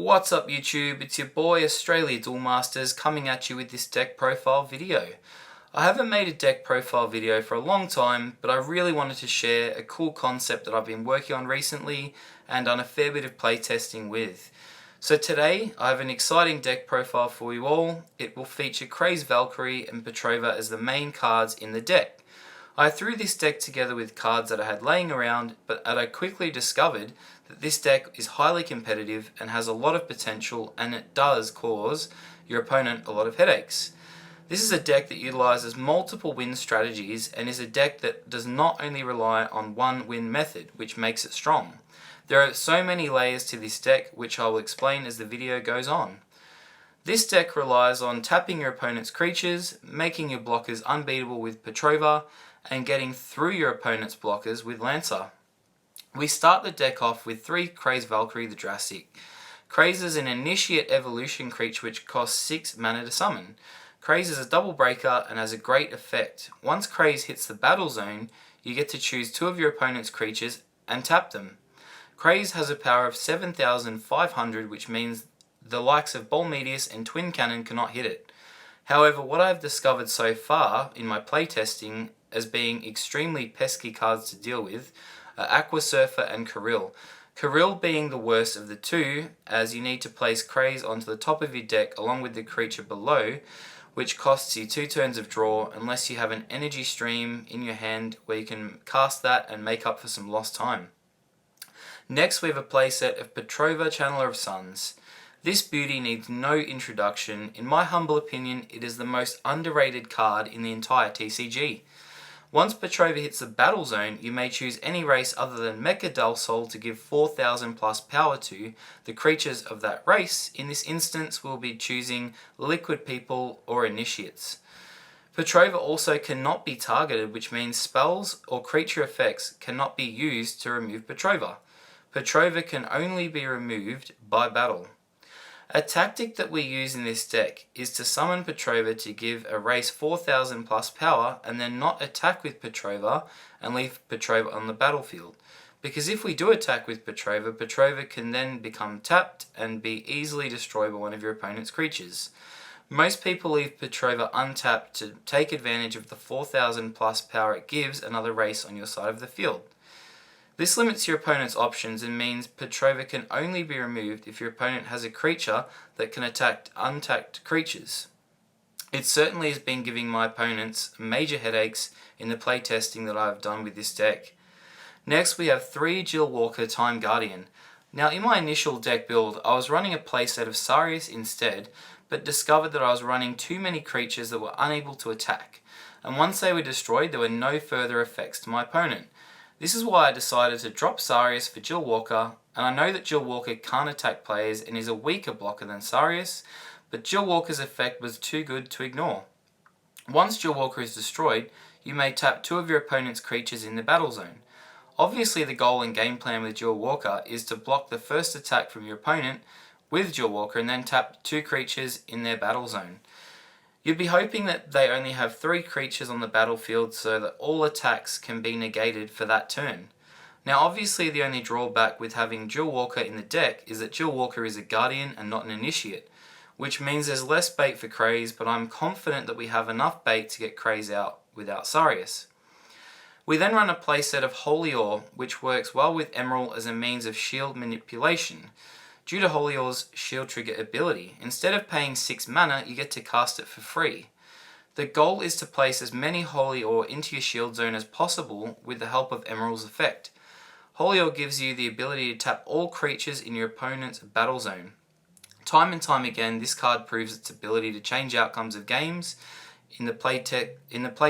What's up YouTube, it's your boy Australia Duel Masters coming at you with this deck profile video. I haven't made a deck profile video for a long time, but I really wanted to share a cool concept that I've been working on recently and done a fair bit of playtesting with. So today I have an exciting deck profile for you all. It will feature Craze Valkyrie and Petrova as the main cards in the deck. I threw this deck together with cards that I had laying around, but I quickly discovered that this deck is highly competitive and has a lot of potential, and it does cause your opponent a lot of headaches. This is a deck that utilizes multiple win strategies and is a deck that does not only rely on one win method, which makes it strong. There are so many layers to this deck, which I will explain as the video goes on. This deck relies on tapping your opponent's creatures, making your blockers unbeatable with Petrova, and getting through your opponent's blockers with Lancer. We start the deck off with 3 Craze Valkyrie the Drastic. Craze is an initiate evolution creature which costs 6 mana to summon. Craze is a double breaker and has a great effect. Once Craze hits the battle zone, you get to choose 2 of your opponent's creatures and tap them. Craze has a power of 7,500, which means the likes of Bolmedius and Twin Cannon cannot hit it. However, what I have discovered so far in my playtesting as being extremely pesky cards to deal with are Aqua Surfer and Kirill. Kirill being the worst of the two, as you need to place Craze onto the top of your deck along with the creature below, which costs you 2 turns of draw unless you have an energy stream in your hand where you can cast that and make up for some lost time. Next we have a playset of Petrova Channeler of Suns. This beauty needs no introduction. In my humble opinion, it is the most underrated card in the entire TCG. Once Petrova hits the battle zone, you may choose any race other than Mecha Del Sol to give 4,000 plus power to the creatures of that race. In this instance, we'll be choosing Liquid People or Initiates. Petrova also cannot be targeted, which means spells or creature effects cannot be used to remove Petrova. Petrova can only be removed by battle. A tactic that we use in this deck is to summon Petrova to give a race 4,000 plus power and then not attack with Petrova and leave Petrova on the battlefield. Because if we do attack with Petrova, Petrova can then become tapped and be easily destroyed by one of your opponent's creatures. Most people leave Petrova untapped to take advantage of the 4,000 plus power it gives another race on your side of the field. This limits your opponent's options and means Petrova can only be removed if your opponent has a creature that can attack untapped creatures. It certainly has been giving my opponents major headaches in the playtesting that I have done with this deck. Next we have 3 Jill Walker Time Guardian. Now in my initial deck build I was running a playset of Sarius instead, but discovered that I was running too many creatures that were unable to attack, and once they were destroyed there were no further effects to my opponent. This is why I decided to drop Sarius for Jill Walker, and I know that Jill Walker can't attack players and is a weaker blocker than Sarius, but Jill Walker's effect was too good to ignore. Once Jill Walker is destroyed, you may tap 2 of your opponent's creatures in the battle zone. Obviously the goal and game plan with Jill Walker is to block the first attack from your opponent with Jill Walker and then tap 2 creatures in their battle zone. You'd be hoping that they only have 3 creatures on the battlefield so that all attacks can be negated for that turn. Now obviously the only drawback with having Jill Walker in the deck is that Jill Walker is a Guardian and not an Initiate, which means there's less bait for Craze, but I'm confident that we have enough bait to get Craze out without Sarius. We then run a playset of Holy Ore, which works well with Emerald as a means of shield manipulation. Due to Holy Ore's shield trigger ability, instead of paying 6 mana, you get to cast it for free. The goal is to place as many Holy Ore into your shield zone as possible with the help of Emerald's effect. Holy Ore gives you the ability to tap all creatures in your opponent's battle zone. Time and time again, this card proves its ability to change outcomes of games. In the play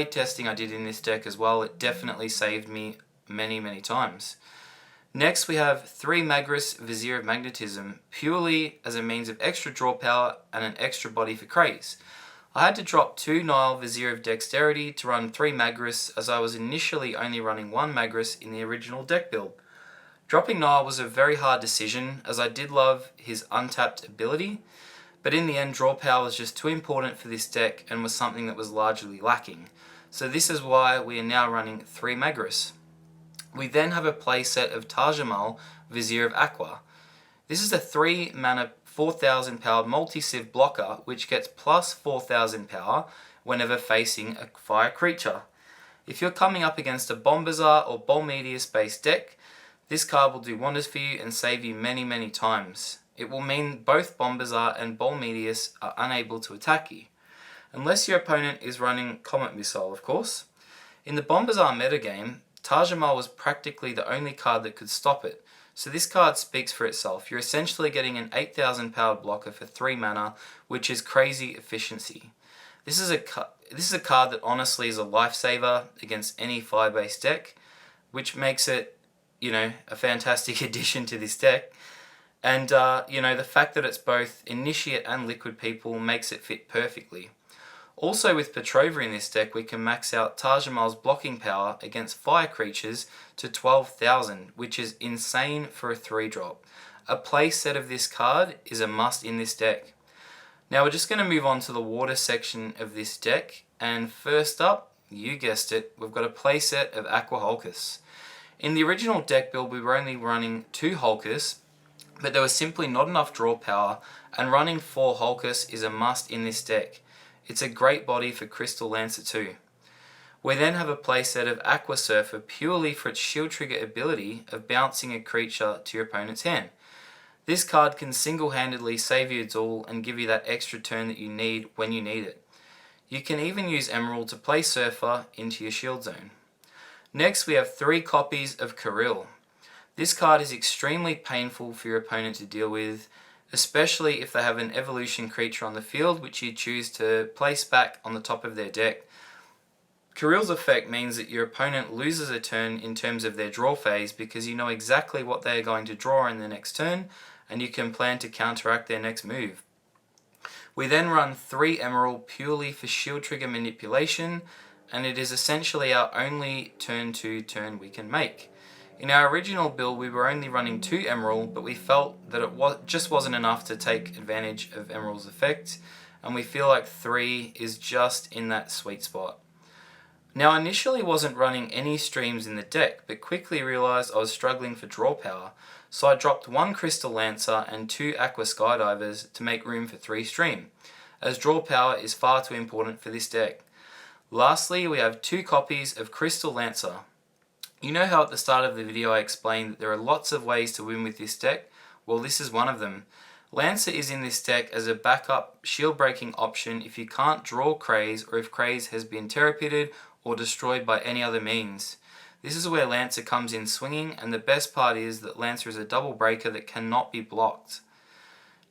testing I did in this deck as well, it definitely saved me many times. Next we have 3 Magris Vizier of Magnetism, purely as a means of extra draw power and an extra body for Craze. I had to drop 2 Nile Vizier of Dexterity to run 3 Magris, as I was initially only running 1 Magris in the original deck build. Dropping Nile was a very hard decision, as I did love his untapped ability, but in the end draw power was just too important for this deck and was something that was largely lacking. So this is why we are now running 3 Magris. We then have a playset of Taj Mahal Vizier of Aqua. This is a 3 mana 4000 power multi-civ blocker which gets plus 4000 power whenever facing a fire creature. If you're coming up against a Bombazar or Bolmedius based deck, this card will do wonders for you and save you many times. It will mean both Bombazar and Bolmedius are unable to attack you. Unless your opponent is running Comet Missile, of course. In the Bombazar metagame, Taj Mahal was practically the only card that could stop it, so this card speaks for itself. You're essentially getting an 8000 powered blocker for 3 mana, which is crazy efficiency. This is a card that honestly is a lifesaver against any fire-based deck, which makes it, a fantastic addition to this deck. And, the fact that it's both Initiate and Liquid People makes it fit perfectly. Also with Petrova in this deck, we can max out Taj Mahal's blocking power against fire creatures to 12,000, which is insane for a 3-drop. A play set of this card is a must in this deck. Now we're just going to move on to the water section of this deck, and first up, you guessed it, we've got a play set of Aqua Hulkus. In the original deck build we were only running 2 Hulkus, but there was simply not enough draw power, and running 4 Hulkus is a must in this deck. It's a great body for Crystal Lancer too. We then have a playset of Aqua Surfer purely for its shield trigger ability of bouncing a creature to your opponent's hand. This card can single-handedly save you a duel and give you that extra turn that you need when you need it. You can even use Emerald to play Surfer into your shield zone. Next we have 3 copies of Kirill. This card is extremely painful for your opponent to deal with, especially if they have an evolution creature on the field which you choose to place back on the top of their deck. Kirill's effect means that your opponent loses a turn in terms of their draw phase because you know exactly what they are going to draw in the next turn and you can plan to counteract their next move. We then run 3 Emerald purely for shield trigger manipulation, and it is essentially our only turn 2 turn we can make. In our original build we were only running 2 Emerald, but we felt that it just wasn't enough to take advantage of Emerald's effect, and we feel like 3 is just in that sweet spot. Now I initially wasn't running any streams in the deck, but quickly realised I was struggling for draw power, so I dropped 1 Crystal Lancer and 2 Aqua Skydivers to make room for 3 stream, as draw power is far too important for this deck. Lastly, we have 2 copies of Crystal Lancer. You know how at the start of the video I explained that there are lots of ways to win with this deck? Well, this is one of them. Lancer is in this deck as a backup shield breaking option if you can't draw Craze or if Craze has been terrapitted or destroyed by any other means. This is where Lancer comes in swinging, and the best part is that Lancer is a double breaker that cannot be blocked.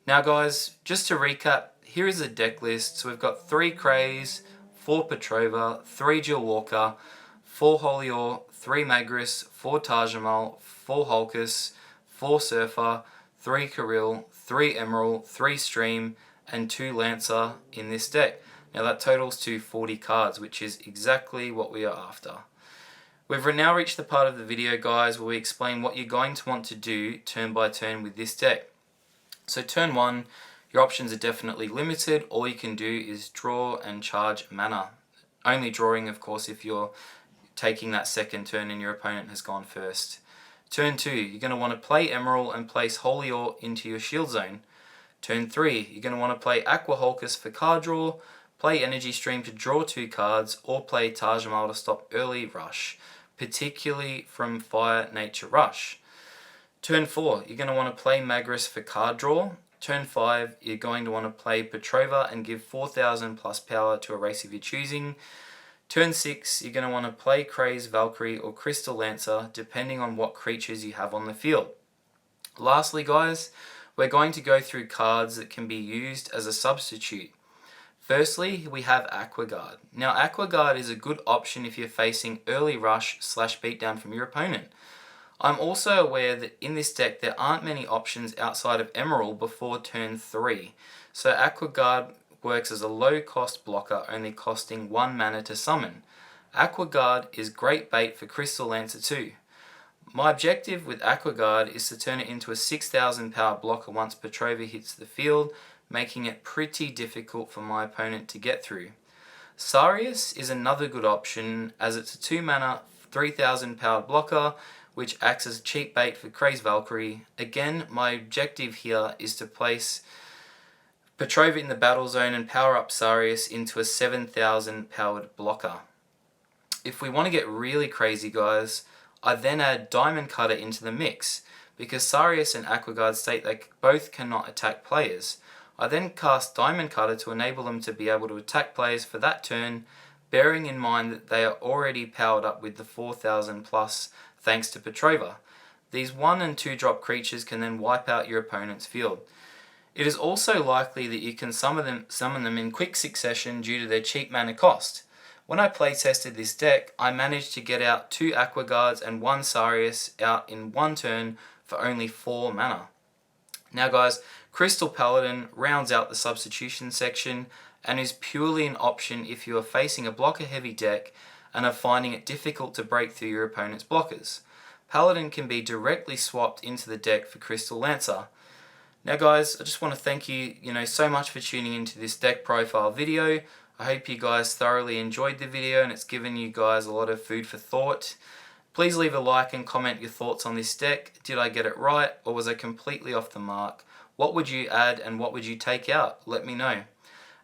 Now guys, just to recap, here is the deck list. So we've got 3 Craze, 4 Petrova, 3 Jill Walker, 4 Holior, 3 Magris, 4 Taj Mahal, 4 Hulkus, 4 Surfer, 3 Kirill, 3 Emerald, 3 Stream, and 2 Lancer in this deck. Now that totals to 40 cards, which is exactly what we are after. We've now reached the part of the video, guys, where we explain what you're going to want to do turn by turn with this deck. So turn 1, your options are definitely limited. All you can do is draw and charge mana. Only drawing, of course, if you're taking that second turn and your opponent has gone first. Turn 2, you're going to want to play Emerald and place Holior into your shield zone. Turn 3, you're going to want to play Aqua Hulkus for card draw, play Energy Stream to draw 2 cards, or play Taj Mahal to stop early rush, particularly from Fire Nature Rush. Turn 4, you're going to want to play Magris for card draw. Turn 5, you're going to want to play Petrova and give 4000 plus power to a race of your choosing. Turn 6, you're going to want to play Craze Valkyrie or Crystal Lancer, depending on what creatures you have on the field. Lastly, guys, we're going to go through cards that can be used as a substitute. Firstly, we have Aqua Guard. Now, Aqua Guard is a good option if you're facing early rush / beatdown from your opponent. I'm also aware that in this deck there aren't many options outside of Emerald before turn 3, so Aqua Guard works as a low cost blocker, only costing 1 mana to summon. Aqua Guard is great bait for Crystal Lancer too. My objective with Aqua Guard is to turn it into a 6000 power blocker once Petrova hits the field, making it pretty difficult for my opponent to get through. Sarius is another good option as it's a 2 mana 3000 power blocker which acts as cheap bait for Craze Valkyrie. Again, my objective here is to place Petrova in the battle zone and power up Sarius into a 7,000 powered blocker. If we want to get really crazy, guys, I then add Diamond Cutter into the mix, because Sarius and Aquaguard state they both cannot attack players. I then cast Diamond Cutter to enable them to be able to attack players for that turn, bearing in mind that they are already powered up with the 4,000 plus thanks to Petrova. These 1 and 2 drop creatures can then wipe out your opponent's field. It is also likely that you can summon them in quick succession due to their cheap mana cost. When I playtested this deck, I managed to get out 2 Aquaguards and 1 Sarius out in 1 turn for only 4 mana. Now guys, Crystal Paladin rounds out the substitution section and is purely an option if you are facing a blocker heavy deck and are finding it difficult to break through your opponent's blockers. Paladin can be directly swapped into the deck for Crystal Lancer. Now guys, I just want to thank you, so much for tuning into this deck profile video. I hope you guys thoroughly enjoyed the video and it's given you guys a lot of food for thought. Please leave a like and comment your thoughts on this deck. Did I get it right or was I completely off the mark? What would you add and what would you take out? Let me know.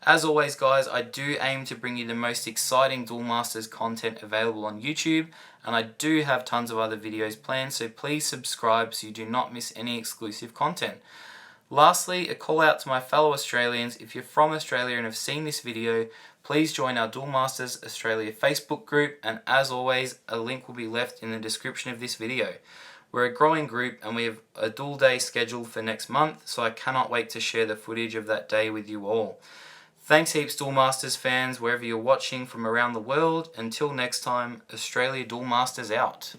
As always guys, I do aim to bring you the most exciting Duel Masters content available on YouTube, and I do have tons of other videos planned, so please subscribe so you do not miss any exclusive content. Lastly, a call out to my fellow Australians. If you're from Australia and have seen this video, please join our Duel Masters Australia Facebook group, and as always, a link will be left in the description of this video. We're a growing group and we have a Duel Day scheduled for next month, so I cannot wait to share the footage of that day with you all. Thanks heaps Duel Masters fans, wherever you're watching from around the world. Until next time, Australia Duel Masters out.